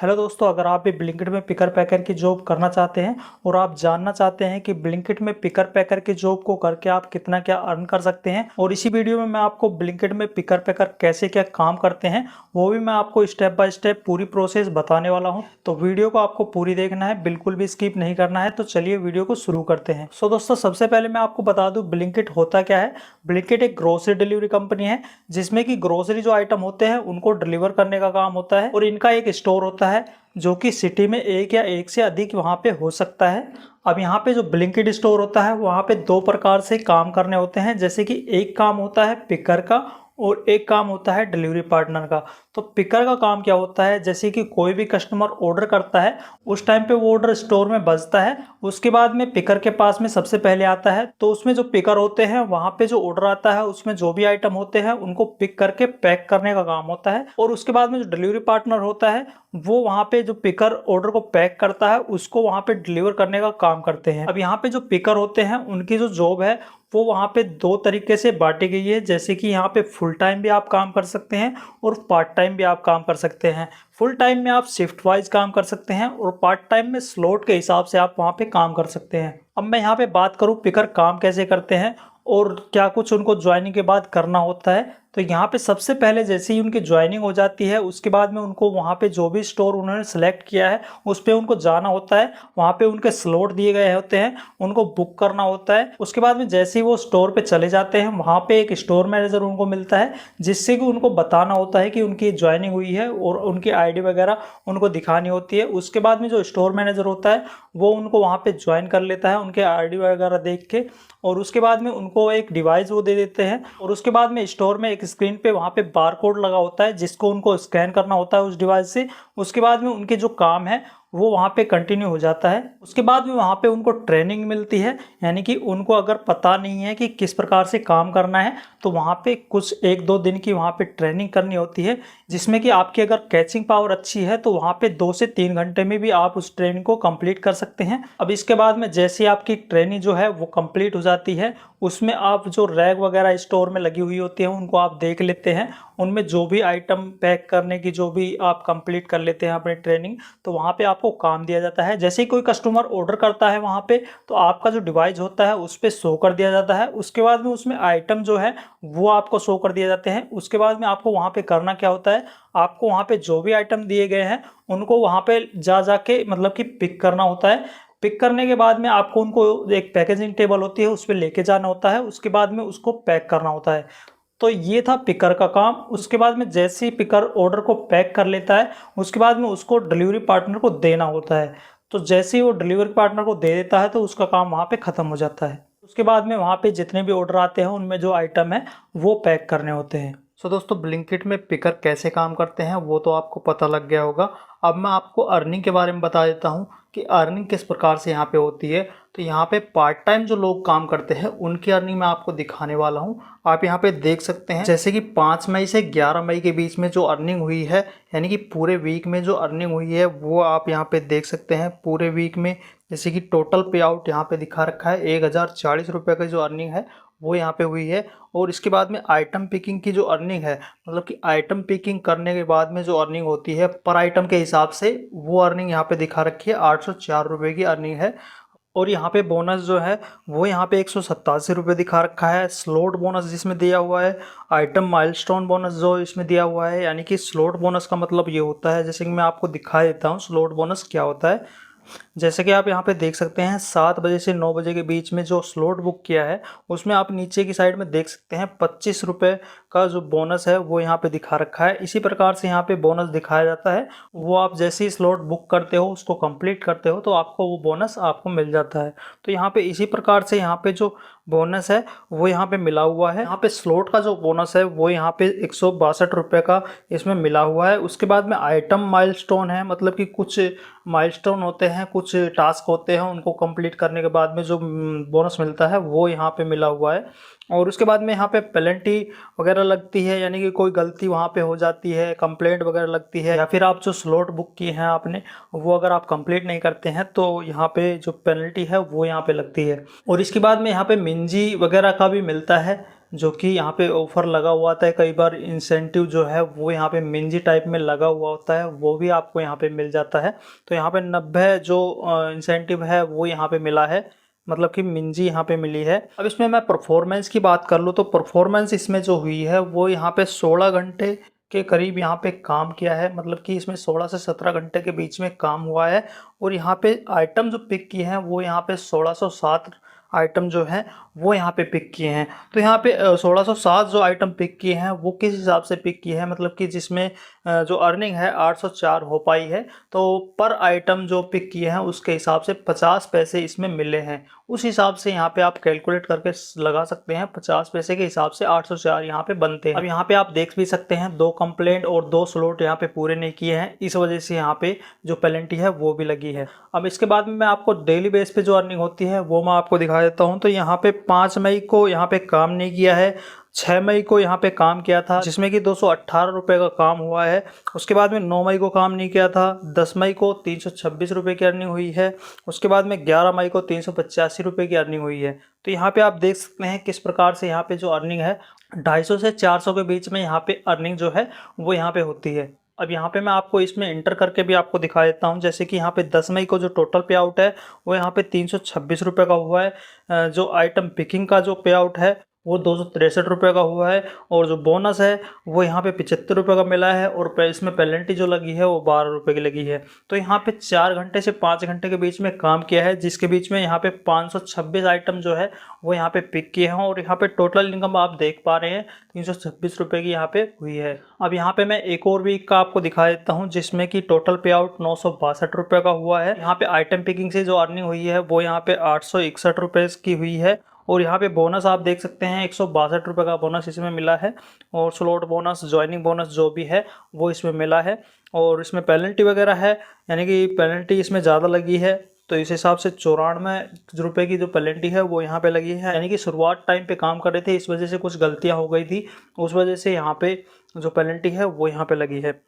Hello दोस्तों, अगर आप भी ब्लिंकिट में पिकर पैकर की जॉब करना चाहते हैं और आप जानना चाहते हैं कि ब्लिंकिट में पिकर पैकर की जॉब को करके आप कितना क्या अर्न कर सकते हैं और इसी वीडियो में मैं आपको ब्लिंकिट में पिकर पैकर कैसे क्या काम करते हैं वो भी मैं आपको स्टेप बाय स्टेप पूरी प्रोसेस बताने वाला हूं। तो वीडियो को आपको पूरी देखना है, बिल्कुल भी स्किप नहीं करना है। तो चलिए वीडियो को शुरू करते हैं। सो दोस्तों, सबसे पहले मैं आपको बता दूं ब्लिंकिट होता क्या है। ब्लिंकिट एक ग्रोसरी डिलीवरी कंपनी है जिसमें कि ग्रोसरी जो आइटम होते हैं उनको डिलीवर करने का काम होता है और इनका एक स्टोर होता है जो कि सिटी में एक या एक से अधिक वहाँ पे हो सकता है। अब यहाँ पे जो ब्लिंकिट स्टोर होता है वहाँ पे दो प्रकार से काम करने होते हैं, जैसे कि एक काम होता है पिकर का और एक काम होता है डिलीवरी पार्टनर का। तो पिकर का काम क्या होता है, जैसे कि कोई भी कस्टमर ऑर्डर करता है उस टाइम पे वो ऑर्डर स्टोर में बजता है, उसके बाद में पिकर के पास में सबसे पहले आता है। तो उसमें जो पिकर होते हैं वहाँ पे जो ऑर्डर आता है उसमें जो भी आइटम होते हैं उनको पिक करके पैक करने का काम होता है और उसके बाद में जो डिलीवरी पार्टनर होता है वो वहाँ पे जो पिकर ऑर्डर को पैक करता है उसको वहाँ पे डिलीवर करने का काम करते हैं। अब यहाँ पे जो पिकर होते हैं उनकी जो जॉब है वो वहाँ पे दो तरीके से बांटी गई है, जैसे कि यहाँ पे फुल टाइम भी आप काम कर सकते हैं और पार्ट टाइम भी आप काम कर सकते हैं। फुल टाइम में आप शिफ्ट वाइज काम कर सकते हैं और पार्ट टाइम में स्लॉट के हिसाब से आप वहाँ पे काम कर सकते हैं। अब मैं यहाँ पे बात करूँ पिकर काम कैसे करते हैं और क्या कुछ उनको ज्वाइनिंग के बाद करना होता है। तो यहाँ पे सबसे पहले जैसे ही उनकी ज्वाइनिंग हो जाती है उसके बाद में उनको वहाँ पे जो भी स्टोर उन्होंने सेलेक्ट किया है उस पर उनको जाना होता है। वहाँ पे उनके स्लॉट दिए गए होते हैं, उनको बुक करना होता है। उसके बाद में जैसे ही वो स्टोर पे चले जाते हैं वहाँ पे एक स्टोर मैनेजर उनको मिलता है जिससे कि उनको बताना होता है कि उनकी ज्वाइनिंग हुई है और उनकी आईडी वगैरह उनको दिखानी होती है। उसके बाद में जो स्टोर मैनेजर होता है वो उनको वहाँ पे ज्वाइन कर लेता है उनके आईडी वगैरह देख के और उसके बाद में उनको एक डिवाइस वो दे देते हैं और उसके बाद में स्टोर में एक स्क्रीन पे वहाँ पे बार कोड लगा होता है जिसको उनको स्कैन करना होता है उस डिवाइस से। उसके बाद में उनके जो काम है वो वहाँ पे कंटिन्यू हो जाता है। उसके बाद में वहाँ पे उनको ट्रेनिंग मिलती है, यानी कि उनको अगर पता नहीं है कि किस प्रकार से काम करना है तो वहाँ पे कुछ एक दो दिन की वहाँ पे ट्रेनिंग करनी होती है, जिसमें कि आपकी अगर कैचिंग पावर अच्छी है तो वहाँ पे 2 से 3 घंटे में भी आप उस ट्रेनिंग को कंप्लीट कर सकते हैं। अब इसके बाद में जैसे आपकी ट्रेनिंग जो है वो कंप्लीट हो जाती है उसमें आप जो रैक वगैरह स्टोर में लगी हुई होती है उनको आप देख लेते हैं, उनमें जो भी आइटम पैक करने की जो भी आप कंप्लीट कर लेते हैं अपनी ट्रेनिंग तो वहाँ पे आपको काम दिया जाता है। जैसे ही कोई कस्टमर ऑर्डर करता है वहाँ पे तो आपका जो डिवाइस होता है उस पर शो कर दिया जाता है। उसके बाद में उसमें आइटम जो है वो आपको शो कर दिए जाते हैं। उसके बाद में आपको वहाँ पे करना क्या होता है, आपको वहाँ पे जो भी आइटम दिए गए हैं उनको वहाँ पे जाके मतलब कि पिक करना होता है। पिक करने के बाद में आपको उनको एक पैकेजिंग टेबल होती है उस पर लेके जाना होता है, उसके बाद में उसको पैक करना होता है। तो ये था पिकर का काम। उसके बाद में जैसे ही पिकर ऑर्डर को पैक कर लेता है उसके बाद में उसको डिलीवरी पार्टनर को देना होता है। तो जैसे ही वो डिलीवरी पार्टनर को दे देता है तो उसका काम वहाँ पे ख़त्म हो जाता है। उसके बाद में वहाँ पे जितने भी ऑर्डर आते हैं उनमें जो आइटम है वो पैक करने होते हैं। सो दोस्तों, ब्लिंकिट में पिकर कैसे काम करते हैं वो तो आपको पता लग गया होगा। अब मैं आपको अर्निंग के बारे में बता देता हूँ कि अर्निंग किस प्रकार से यहाँ पे होती है। तो यहाँ पे पार्ट टाइम जो लोग काम करते हैं उनकी अर्निंग मैं आपको दिखाने वाला हूँ। आप यहाँ पे देख सकते हैं जैसे कि 5 मई से 11 मई के बीच में जो अर्निंग हुई है, यानी कि पूरे वीक में जो अर्निंग हुई है वो आप यहाँ पे देख सकते हैं। पूरे वीक में जैसे कि टोटल पे आउट यहाँ पे दिखा रखा है 1040 रुपये का जो अर्निंग है वो यहाँ पे हुई है। और इसके बाद में आइटम पिकिंग की जो अर्निंग है, मतलब कि आइटम पिकिंग करने के बाद में जो अर्निंग होती है पर आइटम के हिसाब से, वो अर्निंग यहाँ पे दिखा रखी है 804 रुपये की अर्निंग है। और यहाँ पे बोनस जो है वो यहाँ पे 187 रुपये दिखा रखा है। स्लॉट बोनस जिसमें दिया हुआ है, आइटम माइलस्टोन बोनस जो इसमें दिया हुआ है, यानी कि स्लॉट बोनस का मतलब ये होता है, जैसे कि मैं आपको दिखा देता हूँ स्लॉट बोनस क्या होता है। जैसे कि आप यहाँ पे देख सकते हैं 7 बजे से 9 बजे के बीच में जो स्लॉट बुक किया है उसमें आप नीचे की साइड में देख सकते हैं 25 रुपये का जो बोनस है वो यहाँ पे दिखा रखा है। इसी प्रकार से यहाँ पे बोनस दिखाया जाता है, वो आप जैसे ही स्लॉट बुक करते हो उसको कंप्लीट करते हो तो आपको वो बोनस आपको मिल जाता है। तो यहाँ पे इसी प्रकार से यहाँ पे जो बोनस है वो यहाँ पे मिला हुआ है। यहाँ पे स्लॉट का जो बोनस है वो यहाँ पे 162 रुपये का इसमें मिला हुआ है। उसके बाद में आइटम माइलस्टोन है, मतलब कि कुछ माइलस्टोन होते हैं, कुछ टास्क होते हैं, उनको कंप्लीट करने के बाद में जो बोनस मिलता है वो यहाँ पे मिला हुआ है। और उसके बाद में यहाँ पे पेनल्टी वगैरह लगती है, यानी कि कोई गलती वहाँ पे हो जाती है, कंप्लेंट वगैरह लगती है, या फिर आप जो स्लॉट बुक किए हैं आपने वो अगर आप कंप्लीट नहीं करते हैं तो यहाँ पे जो पेनल्टी है वो यहाँ पे लगती है। और इसके बाद में यहाँ पे मिंजी वगैरह का भी मिलता है, जो कि यहाँ पे ऑफर लगा हुआ था। कई बार इंसेंटिव जो है वो यहाँ पे मिंजी टाइप में लगा हुआ होता है, वो भी आपको यहाँ पे मिल जाता है। तो यहाँ पे 90 जो इंसेंटिव है वो यहाँ पे मिला है, मतलब कि मिंजी यहाँ पे मिली है। अब इसमें मैं परफॉर्मेंस की बात कर लूँ तो परफॉर्मेंस इसमें जो हुई है वो यहाँ पे 16 घंटे के करीब यहाँ पे काम किया है, मतलब कि इसमें 16 से 17 घंटे के बीच में काम हुआ है। और यहाँ पे आइटम जो पिक किए हैं वो यहाँ पे 1607 आइटम जो है वो यहाँ पे पिक किए हैं। तो यहाँ पे 1607 जो आइटम पिक किए हैं वो किस हिसाब से पिक किए हैं, मतलब कि जिसमें जो अर्निंग है 804 हो पाई है। तो पर आइटम जो पिक किए हैं उसके हिसाब से 50 पैसे इसमें मिले हैं। उस हिसाब से यहाँ पे आप कैलकुलेट करके लगा सकते हैं, 50 पैसे के हिसाब से 804 यहाँ पे बनते हैं। अब यहाँ पे आप देख भी सकते हैं 2 कंप्लेंट और 2 स्लॉट यहाँ पे पूरे नहीं किए हैं, इस वजह से यहाँ पे जो पेनल्टी है वो भी लगी है। अब इसके बाद में मैं आपको डेली बेस पे जो अर्निंग होती है वो मैं आपको दिखा देता हूँ। तो यहाँ पे 5 मई को यहाँ पे काम नहीं किया है, 6 मई को यहाँ पे काम किया था जिसमें कि 218 रुपये का काम हुआ है। उसके बाद में 9 मई को काम नहीं किया था, 10 मई को 326 रुपये की अर्निंग हुई है। उसके बाद में 11 मई को 385 रुपये की अर्निंग हुई है। तो यहाँ पे आप देख सकते हैं किस प्रकार से यहाँ पे जो अर्निंग है 250 से 400 के बीच में यहाँ पे अर्निंग जो है वो यहाँ पे होती है। अब यहाँ पे मैं आपको इसमें इंटर करके भी आपको दिखा देता हूँ। जैसे कि यहाँ पे 10 मई को जो टोटल पे आउट है वो यहाँ पे 326 रुपये का हुआ है। जो आइटम पिकिंग का जो पे आउट है वो 263 रुपये का हुआ है। और जो बोनस है वो यहाँ पे 75 रुपये का मिला है। और इसमें पेनल्टी जो लगी है वो 12 रुपये की लगी है। तो यहाँ पे 4 घंटे से 5 घंटे के बीच में काम किया है, जिसके बीच में यहाँ पे 526 आइटम जो है वो यहाँ पे पिक किए हैं। और यहाँ पे टोटल इनकम आप देख पा रहे हैं 326 रुपये की यहाँ पे हुई है। अब यहाँ पे मैं एक और वीक का आपको दिखा देता हूँ जिसमें कि टोटल पे आउट 962 रुपये का हुआ है। यहाँ पे आइटम पिकिंग से जो अर्निंग हुई है वो यहाँ पे 861 रुपये की हुई है। और यहाँ पे बोनस आप देख सकते हैं 162 रुपये का बोनस इसमें मिला है। और स्लॉट बोनस, ज्वाइनिंग बोनस जो भी है वो इसमें मिला है। और इसमें पेनल्टी वगैरह है, यानी कि पेनल्टी इसमें ज़्यादा लगी है। तो इस हिसाब से 94 रुपये की जो पेनल्टी है वो यहाँ पे लगी है, यानी कि शुरुआत टाइम पे काम कर रहे थे, इस वजह से कुछ गलतियाँ हो गई थी, उस वजह से यहाँ पे जो पेनल्टी है वो यहाँ पे लगी है।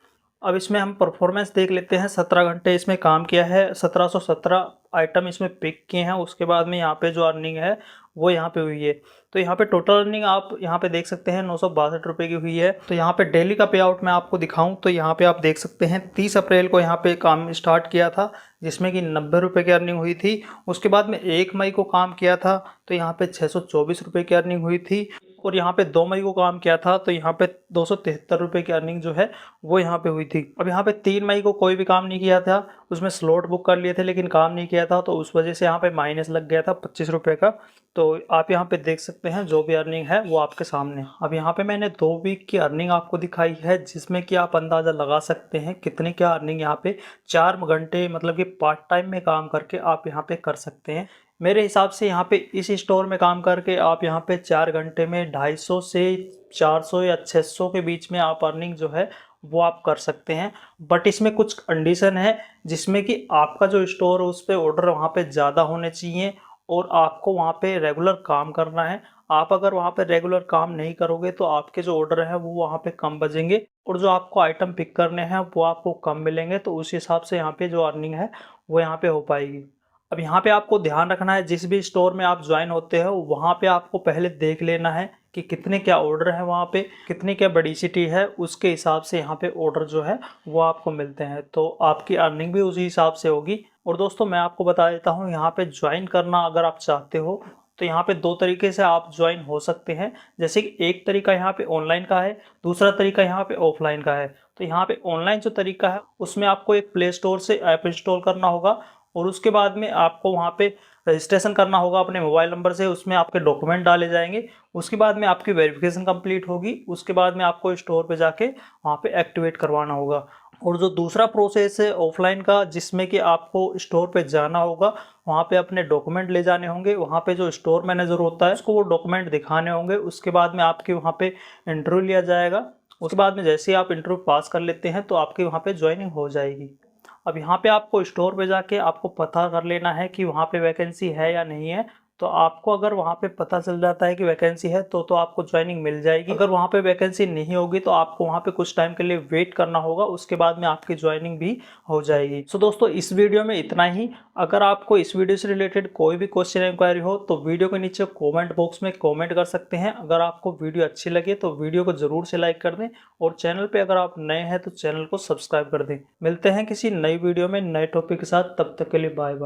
अब इसमें हम परफॉर्मेंस देख लेते हैं। 17 घंटे इसमें काम किया है, 1717 आइटम इसमें पिक किए हैं। उसके बाद में यहाँ पे जो अर्निंग है वो यहाँ पे हुई है। तो यहाँ पे टोटल अर्निंग आप यहाँ पे देख सकते हैं 962 रुपये की हुई है। तो यहाँ पे डेली का पे आउट मैं आपको दिखाऊं तो यहाँ पे आप देख सकते हैं 30 अप्रैल को यहाँ पे काम स्टार्ट किया था जिसमें कि 90 रुपये की अर्निंग हुई थी। उसके बाद में 1 मई को काम किया था तो यहाँ पे 624 रुपये की अर्निंग हुई थी। और यहाँ पे 2 मई को काम किया था तो यहाँ पे 273 रुपये की अर्निंग जो है वो यहाँ पे हुई थी। अब यहाँ पे 3 मई को कोई भी काम नहीं किया था, उसमें स्लॉट बुक कर लिए थे लेकिन काम नहीं किया था, तो उस वजह से यहाँ पे माइनस लग गया था 25 रुपये का। तो आप यहाँ पे देख सकते हैं जो भी अर्निंग है वो आपके सामने। अब यहाँ पे मैंने 2 वीक की अर्निंग आपको दिखाई है जिसमें कि आप अंदाज़ा लगा सकते हैं कितने क्या अर्निंग यहाँ पे 4 घंटे मतलब कि पार्ट टाइम में काम करके आप यहाँ पे कर सकते हैं। मेरे हिसाब से यहाँ पे इस स्टोर में काम करके आप यहाँ पे 4 घंटे में 250 से 400 या 600 के बीच में आप अर्निंग जो है वो आप कर सकते हैं। बट इसमें कुछ कंडीशन है जिसमें कि आपका जो स्टोर है उस पर ऑर्डर वहाँ पे ज़्यादा होने चाहिए और आपको वहाँ पे रेगुलर काम करना है। आप अगर वहाँ पे रेगुलर काम नहीं करोगे तो आपके जो ऑर्डर है वो वहाँ पे कम बजेंगे और जो आपको आइटम पिक करने हैं वो आपको कम मिलेंगे। तो उस हिसाब से यहाँ पे जो अर्निंग है वो यहाँ पे हो पाएगी। अब यहाँ पे आपको ध्यान रखना है, जिस भी स्टोर में आप ज्वाइन होते हो वहाँ पे आपको पहले देख लेना है कि कितने क्या ऑर्डर है, वहाँ पे कितनी क्या बड़ी सिटी है, उसके हिसाब से यहाँ पे ऑर्डर जो है वो आपको मिलते हैं। तो आपकी अर्निंग भी उसी हिसाब से होगी। और दोस्तों मैं आपको बता देता हूँ, यहाँ पे ज्वाइन करना अगर आप चाहते हो तो यहाँ पे 2 तरीके से आप ज्वाइन हो सकते हैं। जैसे कि एक तरीका यहाँ पे ऑनलाइन का है, दूसरा तरीका यहाँ पे ऑफलाइन का है। तो यहाँ पे ऑनलाइन जो तरीका है उसमें आपको एक प्ले स्टोर से ऐप इंस्टॉल करना होगा और उसके बाद में आपको वहाँ पे रजिस्ट्रेशन करना होगा अपने मोबाइल नंबर से। उसमें आपके डॉक्यूमेंट डाले जाएंगे, उसके बाद में आपकी वेरिफिकेशन कंप्लीट होगी, उसके बाद में आपको स्टोर पे जाके वहाँ पे एक्टिवेट करवाना होगा। और जो दूसरा प्रोसेस है ऑफलाइन का, जिसमें कि आपको स्टोर पे जाना होगा, वहाँ पे अपने डॉक्यूमेंट ले जाने होंगे, वहाँ पे जो स्टोर मैनेजर होता है उसको वो डॉक्यूमेंट दिखाने होंगे, उसके बाद में आपके वहाँ पे इंटरव्यू लिया जाएगा। उसके बाद में जैसे ही आप इंटरव्यू पास कर लेते हैं तो आपके वहाँ पे ज्वाइनिंग हो जाएगी। अब यहाँ पे आपको स्टोर पे जाके आपको पता कर लेना है कि वहाँ पे वैकेंसी है या नहीं है। तो आपको अगर वहाँ पे पता चल जाता है कि वैकेंसी है तो आपको ज्वाइनिंग मिल जाएगी। अगर वहाँ पे वैकेंसी नहीं होगी तो आपको वहाँ पे कुछ टाइम के लिए वेट करना होगा, उसके बाद में आपकी ज्वाइनिंग भी हो जाएगी। सो दोस्तों इस वीडियो में इतना ही। अगर आपको इस वीडियो से रिलेटेड कोई भी क्वेश्चन इंक्वायरी हो तो वीडियो के नीचे कमेंट बॉक्स में कमेंट कर सकते हैं। अगर आपको वीडियो अच्छी लगे तो वीडियो को जरूर से लाइक कर दें और चैनल पे अगर आप नए हैं तो चैनल को सब्सक्राइब कर दें। मिलते हैं किसी नई वीडियो में नए टॉपिक के साथ, तब तक के लिए बाय बाय।